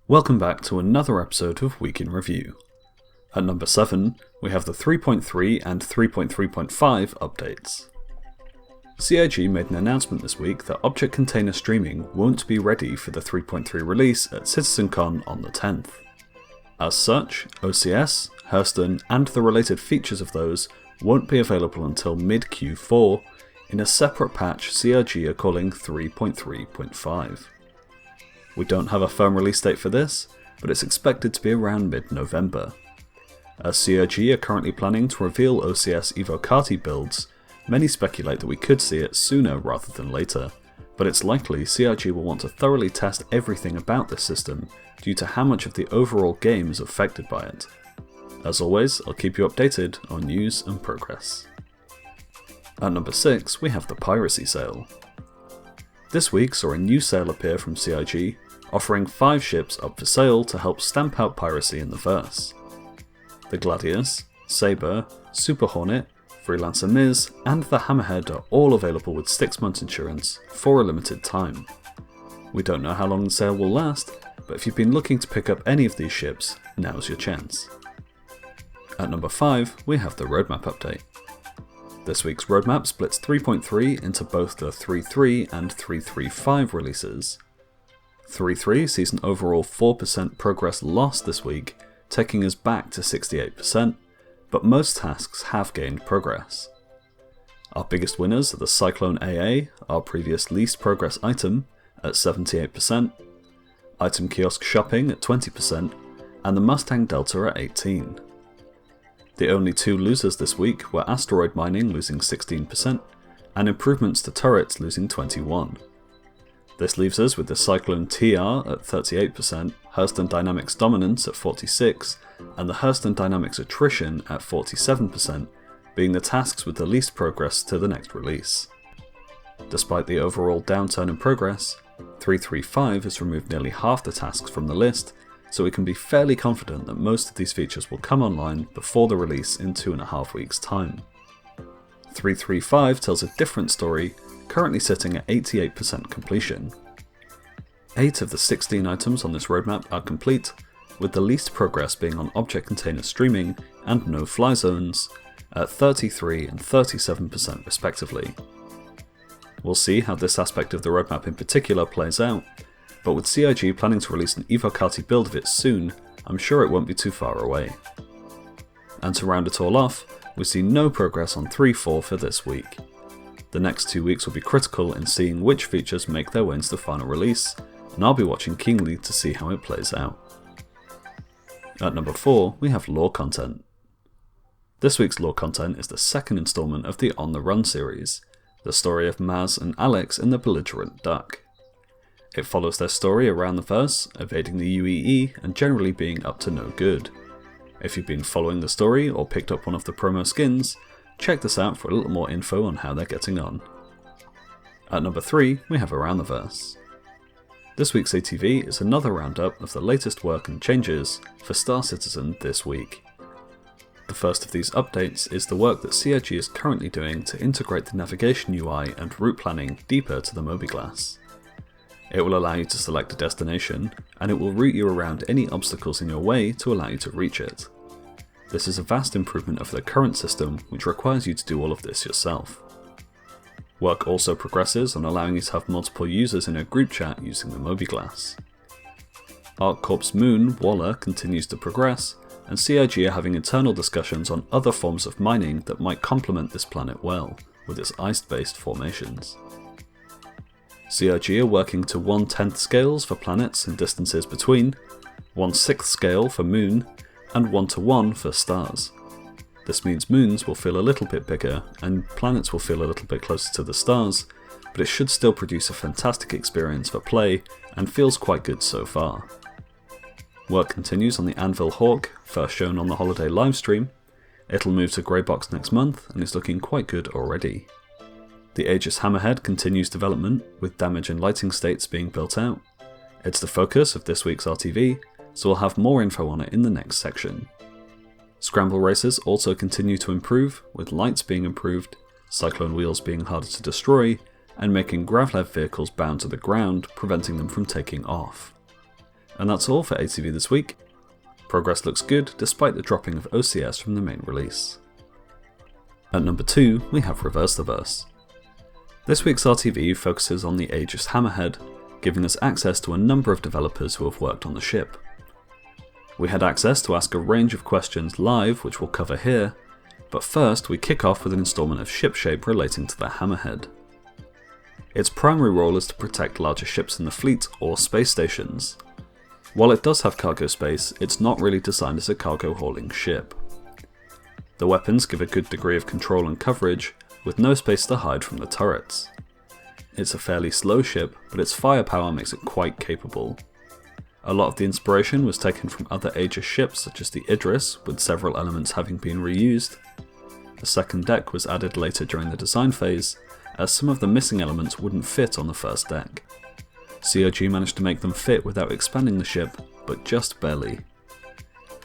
Welcome back to another episode of Week in Review. At number 7, we have the 3.3 and 3.3.5 updates. CIG made an announcement this week that object container streaming won't be ready for the 3.3 release at CitizenCon on the 10th. As such, OCS, Hurston, and the related features of those won't be available until mid-Q4 in a separate patch CIG are calling 3.3.5. We don't have a firm release date for this, but it's expected to be around mid-November. As CIG are currently planning to reveal OCS Evocati builds, many speculate that we could see it sooner rather than later, but it's likely CIG will want to thoroughly test everything about this system due to how much of the overall game is affected by it. As always, I'll keep you updated on news and progress. At number 6, we have the Piracy sale. This week saw a new sale appear from CIG, offering 5 ships up for sale to help stamp out piracy in the verse. The Gladius, Sabre, Super Hornet, Freelancer Miz, and the Hammerhead are all available with 6 months insurance for a limited time. We don't know how long the sale will last, but if you've been looking to pick up any of these ships, now's your chance. At number 5, we have the roadmap update. This week's roadmap splits 3.3 into both the 3.3 and 3.3.5 releases. 3.3 sees an overall 4% progress loss this week, taking us back to 68%, but most tasks have gained progress. Our biggest winners are the Cyclone AA, our previous least progress item, at 78%, Item Kiosk Shopping at 20%, and the Mustang Delta at 18%. The only 2 losers this week were Asteroid Mining losing 16%, and Improvements to Turrets losing 21%. This leaves us with the Cyclone TR at 38%, Hurston Dynamics Dominance at 46%, and the Hurston Dynamics Attrition at 47%, being the tasks with the least progress to the next release. Despite the overall downturn in progress, 3.3.5 has removed nearly half the tasks from the list, so we can be fairly confident that most of these features will come online before the release in 2.5 weeks' time. 3.3.5 tells a different story, currently sitting at 88% completion. 8 of the 16 items on this roadmap are complete, with the least progress being on object container streaming and no-fly zones at 33 and 37% respectively. We'll see how this aspect of the roadmap in particular plays out, but with CIG planning to release an Evocati build of it soon, I'm sure it won't be too far away. And to round it all off, we see no progress on 3.4 for this week. The next 2 weeks will be critical in seeing which features make their way into the final release, and I'll be watching keenly to see how it plays out. At number 4, we have lore content. This week's lore content is the second installment of the On the Run series, the story of Maz and Alex in the Belligerent Duck. It follows their story around the verse, evading the UEE and generally being up to no good. If you've been following the story or picked up one of the promo skins, check this out for a little more info on how they're getting on. At number 3, we have Around the Verse. This week's ATV is another roundup of the latest work and changes for Star Citizen this week. The first of these updates is the work that CIG is currently doing to integrate the navigation UI and route planning deeper to the mobiGlas. It will allow you to select a destination, and it will route you around any obstacles in your way to allow you to reach it. This is a vast improvement of the current system, which requires you to do all of this yourself. Work also progresses on allowing you to have multiple users in a group chat using the mobiGlas. ArcCorp's Moon, Waller, continues to progress, and CIG are having internal discussions on other forms of mining that might complement this planet well, with its ice-based formations. CIG are working to 1/10th scales for planets and distances between, 1/6th scale for Moon, and 1:1 for stars. This means moons will feel a little bit bigger, and planets will feel a little bit closer to the stars, but it should still produce a fantastic experience for play, and feels quite good so far. Work continues on the Anvil Hawk, first shown on the holiday livestream. It'll move to Grey Box next month, and is looking quite good already. The Aegis Hammerhead continues development, with damage and lighting states being built out. It's the focus of this week's RTV, so we'll have more info on it in the next section. Scramble races also continue to improve, with lights being improved, cyclone wheels being harder to destroy, and making Gravlev vehicles bound to the ground, preventing them from taking off. And that's all for ATV this week. Progress looks good despite the dropping of OCS from the main release. At number 2, we have Reverse the Verse. This week's RTV focuses on the Aegis Hammerhead, giving us access to a number of developers who have worked on the ship. We had access to ask a range of questions live, which we'll cover here, but first we kick off with an installment of ship shape relating to the Hammerhead. Its primary role is to protect larger ships in the fleet or space stations. While it does have cargo space, it's not really designed as a cargo hauling ship. The weapons give a good degree of control and coverage, with no space to hide from the turrets. It's a fairly slow ship, but its firepower makes it quite capable. A lot of the inspiration was taken from other Aegis ships such as the Idris, with several elements having been reused. A second deck was added later during the design phase, as some of the missing elements wouldn't fit on the first deck. CIG managed to make them fit without expanding the ship, but just barely.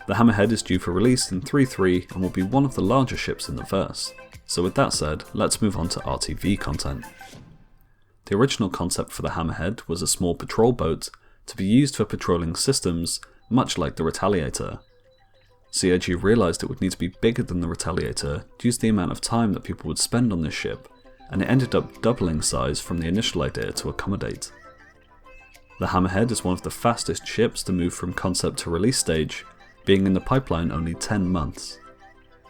The Hammerhead is due for release in 3.3 and will be one of the larger ships in the verse. So with that said, let's move on to RTV content. The original concept for the Hammerhead was a small patrol boat to be used for patrolling systems, much like the Retaliator. CIG realised it would need to be bigger than the Retaliator due to the amount of time that people would spend on this ship, and it ended up doubling size from the initial idea to accommodate. The Hammerhead is one of the fastest ships to move from concept to release stage, being in the pipeline only 10 months.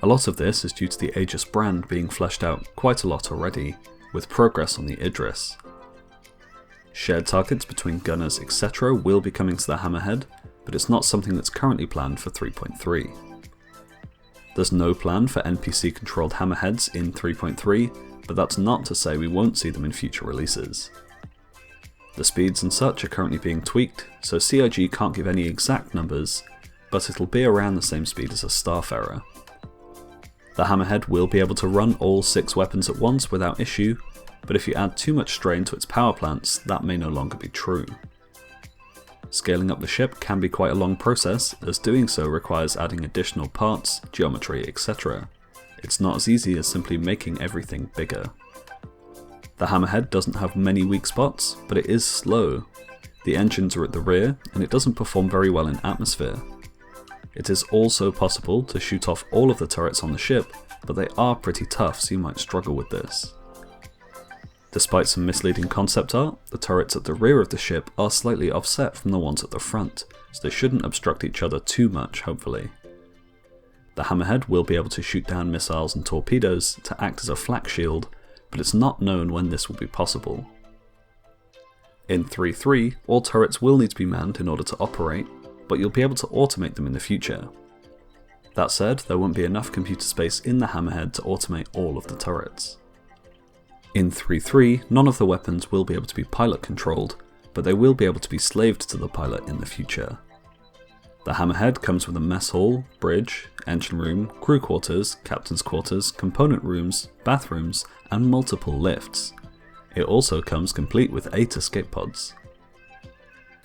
A lot of this is due to the Aegis brand being fleshed out quite a lot already, with progress on the Idris. Shared targets between gunners etc. will be coming to the Hammerhead, but it's not something that's currently planned for 3.3. There's no plan for NPC controlled Hammerheads in 3.3, but that's not to say we won't see them in future releases. The speeds and such are currently being tweaked, so CIG can't give any exact numbers, but it'll be around the same speed as a Starfarer. The Hammerhead will be able to run all 6 weapons at once without issue, but if you add too much strain to its power plants, that may no longer be true. Scaling up the ship can be quite a long process, as doing so requires adding additional parts, geometry, etc. It's not as easy as simply making everything bigger. The Hammerhead doesn't have many weak spots, but it is slow. The engines are at the rear, and it doesn't perform very well in atmosphere. It is also possible to shoot off all of the turrets on the ship, but they are pretty tough, so you might struggle with this. Despite some misleading concept art, the turrets at the rear of the ship are slightly offset from the ones at the front, so they shouldn't obstruct each other too much, hopefully. The Hammerhead will be able to shoot down missiles and torpedoes to act as a flak shield, but it's not known when this will be possible. In 3.3, all turrets will need to be manned in order to operate, but you'll be able to automate them in the future. That said, there won't be enough computer space in the Hammerhead to automate all of the turrets. In 3.3, none of the weapons will be able to be pilot controlled, but they will be able to be slaved to the pilot in the future. The Hammerhead comes with a mess hall, bridge, engine room, crew quarters, captain's quarters, component rooms, bathrooms, and multiple lifts. It also comes complete with 8 escape pods.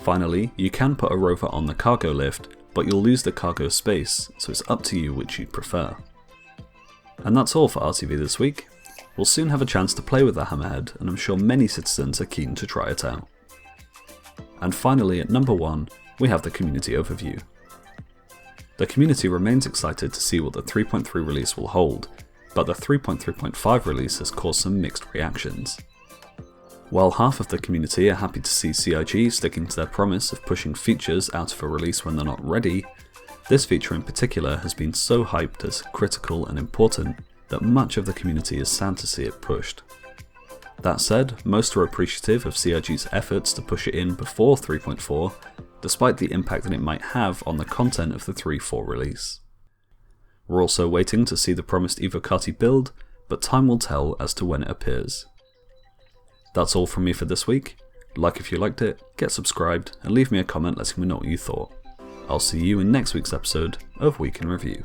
Finally, you can put a rover on the cargo lift, but you'll lose the cargo space, so it's up to you which you'd prefer. And that's all for RTV this week. We'll soon have a chance to play with the Hammerhead, and I'm sure many citizens are keen to try it out. And finally, at number 1, we have the community overview. The community remains excited to see what the 3.3 release will hold, but the 3.3.5 release has caused some mixed reactions. While half of the community are happy to see CIG sticking to their promise of pushing features out of a release when they're not ready, this feature in particular has been so hyped as critical and important that much of the community is sad to see it pushed. That said, most are appreciative of CIG's efforts to push it in before 3.4, despite the impact that it might have on the content of the 3.4 release. We're also waiting to see the promised Evocati build, but time will tell as to when it appears. That's all from me for this week. Like if you liked it, get subscribed, and leave me a comment letting me know what you thought. I'll see you in next week's episode of Week in Review.